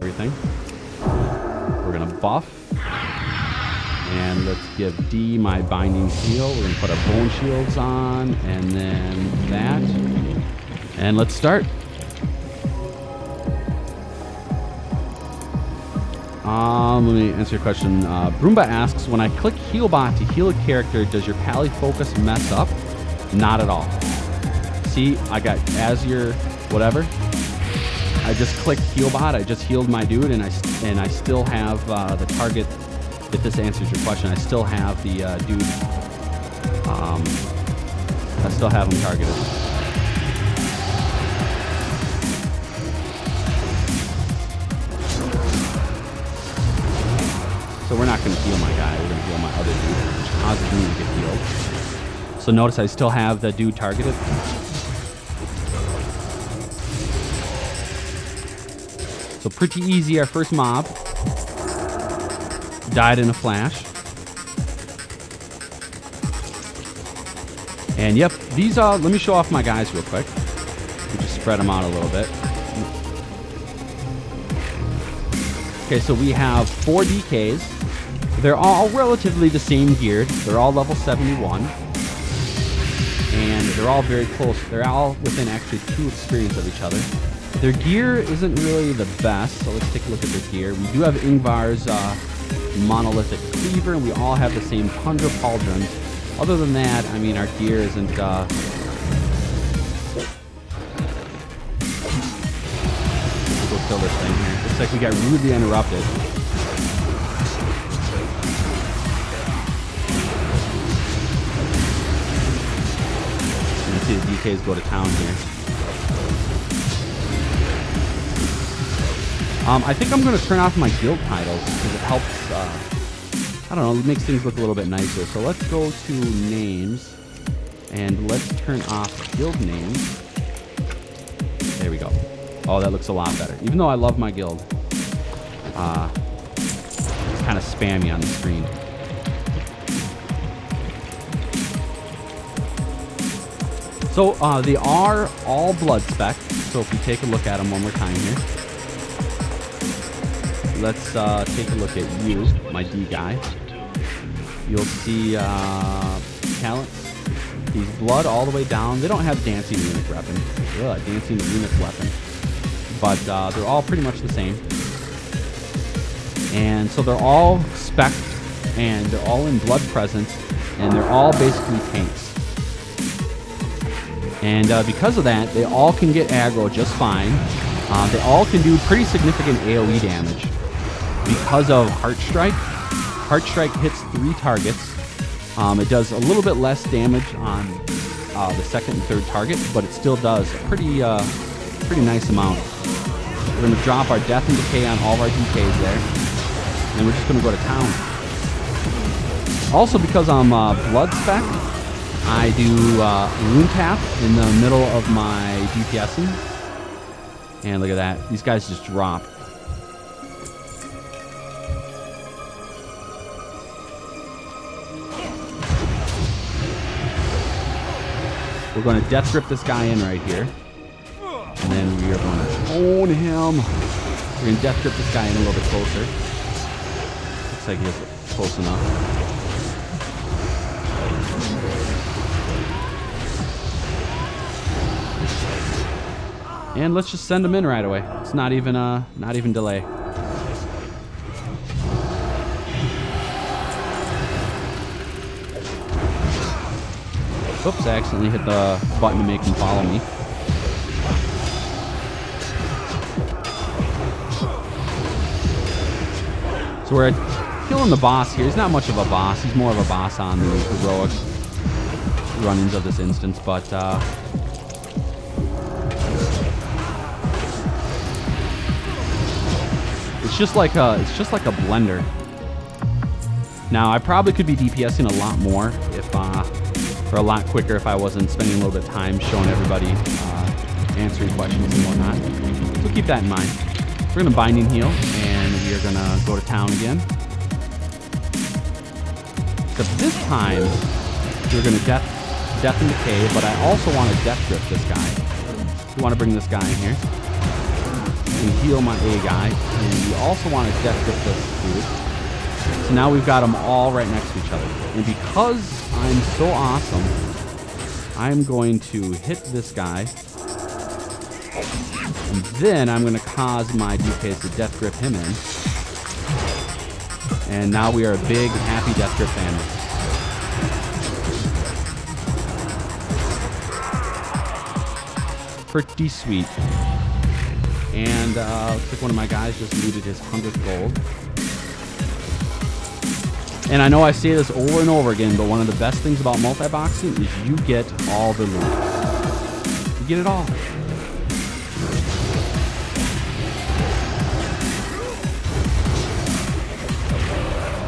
Everything. We're gonna buff. And let's give D my binding heal. We're gonna put our bone shields on, and then that. And let's start. Let me answer your question. Broomba asks, when I click Healbot to heal a character, does your Pally focus mess up? Not at all. See, I got Azure, whatever. I just clicked Healbot. I just healed my dude, and I still have the target. If this answers your question, I still have the dude. I still have him targeted. So we're not going to heal my guy. We're going to heal my other dude, which causes me to get healed. So notice I still have the dude targeted. So pretty easy. Our first mob died in a flash. And yep, these let me show off my guys real quick. We just spread them out a little bit. Okay, so we have 4 DKs. They're all relatively the same geared. They're all level 71. And they're all very close. They're all within actually 2 experience of each other. Their gear isn't really the best, so let's take a look at their gear. We do have Ingvar's monolithic cleaver, and we all have the same Tundra pauldrons. Other than that, I mean, our gear isn't... Let's go kill this thing here. Looks like we got rudely interrupted. You can see the DKs go to town here. I think I'm going to turn off my guild titles because it helps, I don't know, it makes things look a little bit nicer. So let's go to names and let's turn off guild names. There we go. Oh, that looks a lot better. Even though I love my guild, it's kind of spammy on the screen. So they are all blood spec. So if we take a look at them one more time here. Let's take a look at you, my D guy. You'll see talents. He's blood all the way down. They don't have dancing runic weapon. Dancing runic weapon. But they're all pretty much the same. And so they're all spec and they're all in blood presence, and they're all basically tanks. And because of that, they all can get aggro just fine. They all can do pretty significant AoE damage. Because of Heart Strike. Heart Strike hits 3 targets. It does a little bit less damage on the second and third target, but it still does a pretty nice amount. We're going to drop our Death and Decay on all of our DKs there. And we're just going to go to town. Also, because I'm blood spec, I do Rune Tap in the middle of my DPSing. And look at that. These guys just drop. We're going to death grip this guy in right here. And then we are going to own him. We're going to death grip this guy in a little bit closer. Looks like he's close enough. And let's just send him in right away. It's not even delay. Oops, I accidentally hit the button to make him follow me. So we're killing the boss here. He's not much of a boss. He's more of a boss on the heroic run-ins of this instance, but it's just like a blender. Now I probably could be DPSing a lot more if or a lot quicker if I wasn't spending a little bit of time showing everybody, answering questions and whatnot. So keep that in mind. We're going to binding heal, and we are going to go to town again. Except this time, we're going to death and decay, but I also want to death grip this guy. we want to bring this guy in here and heal my A guy. And we also want to death grip this dude. So now we've got them all right next to each other. And because I'm so awesome, I'm going to hit this guy. And then I'm going to cause my DKs to death grip him in. And now we are a big, happy death grip family. Pretty sweet. And looks like one of my guys just looted his 100th gold. And I know I say this over and over again, but one of the best things about multi-boxing is you get all the loot. You get it all.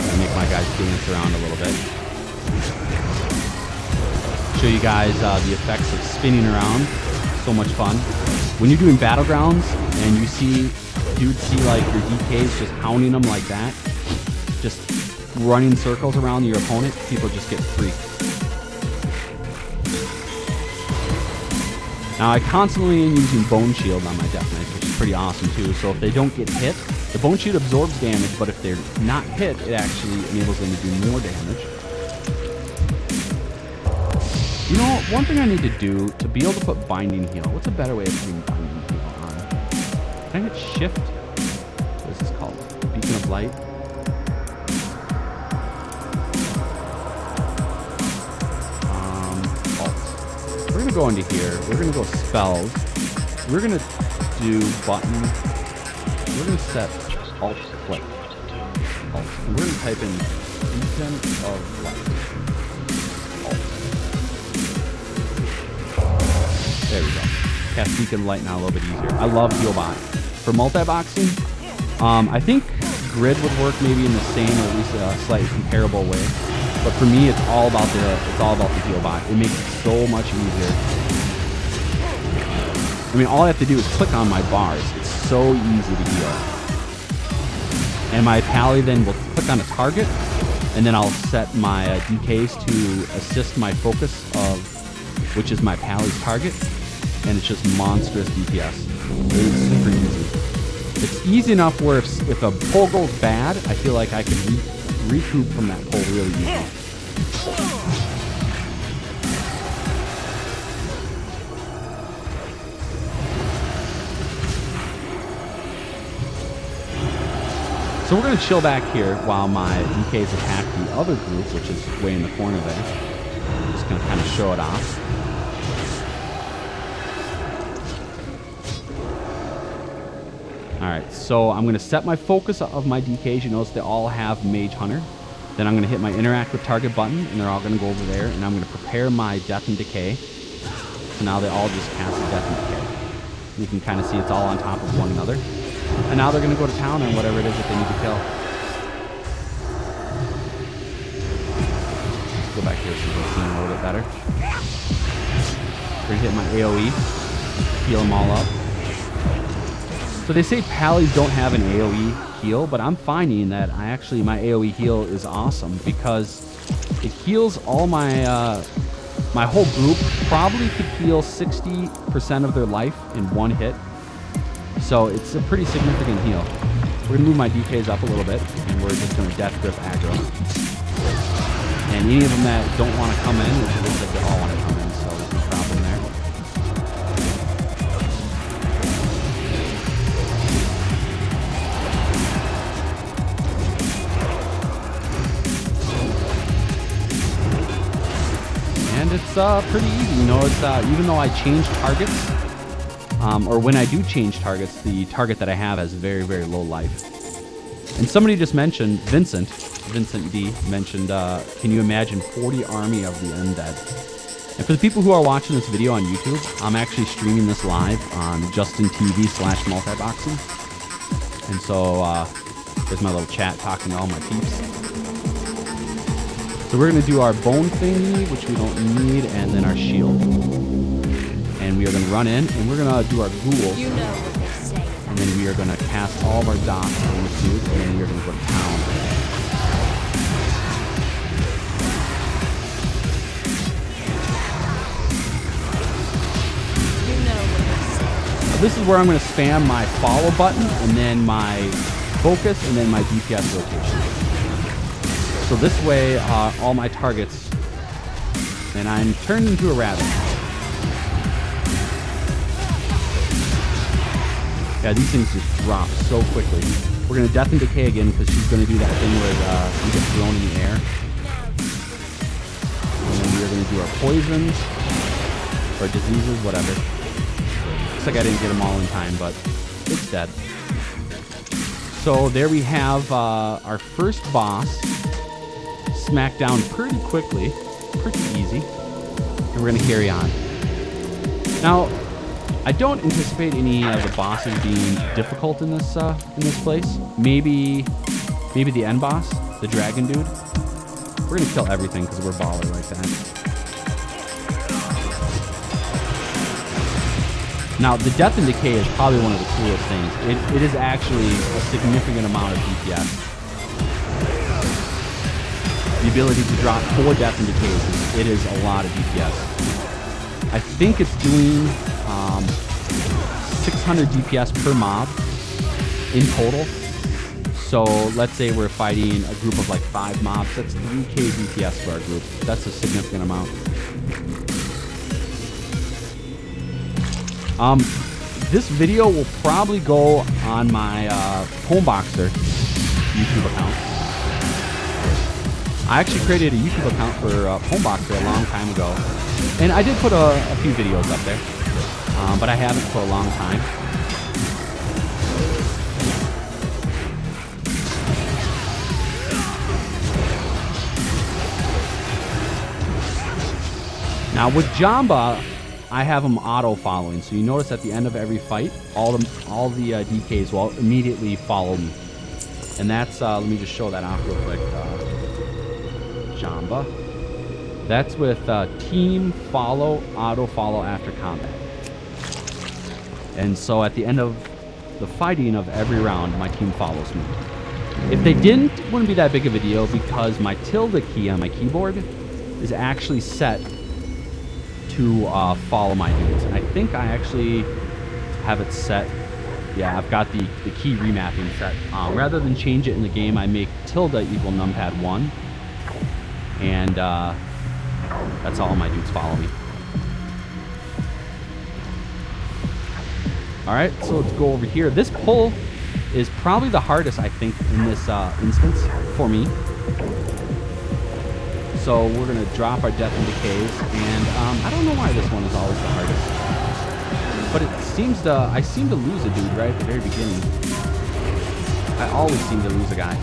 Gonna make my guys dance around a little bit. Show you guys the effects of spinning around. So much fun. When you're doing battlegrounds and you see dudes see like your DKs just hounding them like that, just running circles around your opponent, people just get freaked. Now I constantly am using Bone Shield on my Death Knights, which is pretty awesome too. So if they don't get hit, the Bone Shield absorbs damage, but if they're not hit, it actually enables them to do more damage. You know, one thing I need to do to be able to put Binding Heal, what's a better way of putting Binding Heal on? Can I hit Shift? What is this called? Beacon of Light? Alt. We're going to go into here. We're going to go Spells. We're going to do Button. We're going to set Alt Click. Alt. And we're going to type in Beacon of Light. There we go. Cast Beacon Light now a little bit easier. I love Healbot. For multi-boxing, I think Grid would work maybe in the same or at least a slightly comparable way. But for me, it's all about the Healbot. It makes it so much easier. I mean, all I have to do is click on my bars. It's so easy to heal. And my Paladin will click on a target, and then I'll set my DKs to assist my focus of, which is my Pally's target. And it's just monstrous DPS. It's super easy. It's easy enough where if a pull goes bad, I feel like I can recoup from that pull really easy. So we're going to chill back here while my DKs attack the other group, which is way in the corner there. I'm just going to kind of show it off. Alright, so I'm going to set my focus of my DKs. You notice they all have Mage Hunter. Then I'm going to hit my Interact with Target button, and they're all going to go over there. And I'm going to prepare my Death and Decay. So now they all just cast a Death and Decay. You can kind of see it's all on top of one another. And now they're going to go to town on whatever it is that they need to kill. Let's go back here so you can see them a little bit better. We're going to hit my AoE. Heal them all up. So they say Pallies don't have an AoE heal, but I'm finding that my AoE heal is awesome because it heals all my my whole group. Probably could heal 60% of their life in one hit. So it's a pretty significant heal. We're gonna move my DKs up a little bit, and we're just gonna Death Grip aggro. And any of them that don't want to come in, which it looks like they all want to come in, so there's no problem there. And it's pretty easy. You know, it's even though I change targets, or when I do change targets, the target that I have has very, very low life. And somebody just mentioned, Vincent D mentioned, can you imagine 40 army of the undead? And for the people who are watching this video on YouTube, I'm actually streaming this live on JustinTV/multiboxing. And so there's my little chat talking to all my peeps. So we're going to do our bone thingy, which we don't need, and then our shield. And we are going to run in, and we're going to do our ghouls. You know what they say. And then we are going to cast all of our dots on this dude, and then we're going to go to town. You know what they say. This is where I'm going to spam my follow button and then my focus and then my DPS rotation. So this way, all my targets, and I'm turned into a rabbit. Yeah, these things just drop so quickly. We're going to Death and Decay again because she's going to do that thing where we get thrown in the air. And then we're going to do our poisons or diseases, whatever. Looks like I didn't get them all in time, but it's dead. So there we have our first boss smacked down pretty quickly, pretty easy. And we're going to carry on. Now, I don't anticipate any of the bosses being difficult in this place. Maybe the end boss, the dragon dude. We're gonna kill everything because we're baller like that. Now, the Death and Decay is probably one of the coolest things. It is actually a significant amount of DPS. The ability to drop 4 Death and Decays, it is a lot of DPS. I think it's doing 600 DPS per mob in total. So let's say we're fighting a group of like 5 mobs. That's 3k DPS for our group. That's a significant amount. This video will probably go on my Pwnboxer YouTube account. I actually created a YouTube account for Pwnboxer a long time ago. And I did put a few videos up there. But I haven't for a long time. Now with Jamba, I have them auto following. So you notice at the end of every fight, all the DKs will immediately follow me. And that's, let me just show that off real quick. Jamba. That's with team follow, auto follow after combat. And so at the end of the fighting of every round, my team follows me. If they didn't, it wouldn't be that big of a deal because my tilde key on my keyboard is actually set to follow my dudes. And I think I actually have it set. Yeah, I've got the key remapping set. Rather than change it in the game, I make tilde equal numpad 1. And that's all my dudes follow me. Alright, so let's go over here. This pull is probably the hardest, I think, in this instance for me. So we're going to drop our Death and Decays, and I don't know why this one is always the hardest. But it seems I seem to lose a dude right at the very beginning. I always seem to lose a guy.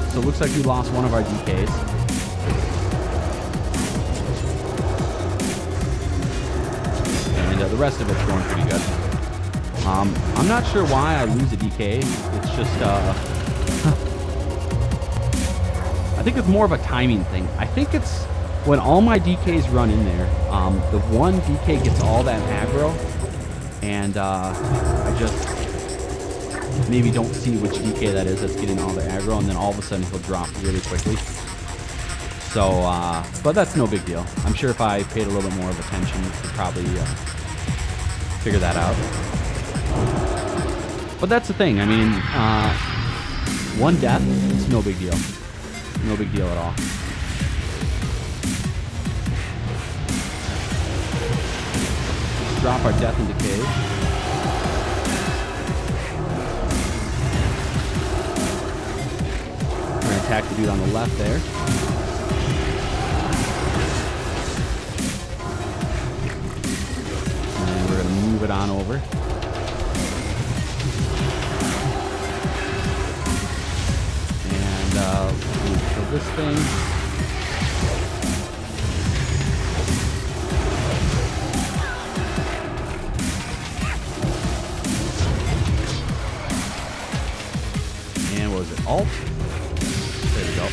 So it looks like we lost one of our DKs. The rest of it's going pretty good. I'm not sure why I lose a DK. It's just, I think it's more of a timing thing. I think it's when all my DKs run in there, the one DK gets all that aggro, and I just maybe don't see which DK that is that's getting all the aggro, and then all of a sudden he'll drop really quickly. So, but that's no big deal. I'm sure if I paid a little bit more of attention, you could probably figure that out. But that's the thing. I mean, one death, it's no big deal. No big deal at all. Let's drop our Death and Decay. We're going to attack the dude on the left there. Move it on over. And kill this thing. And what was it? Alt? There we go.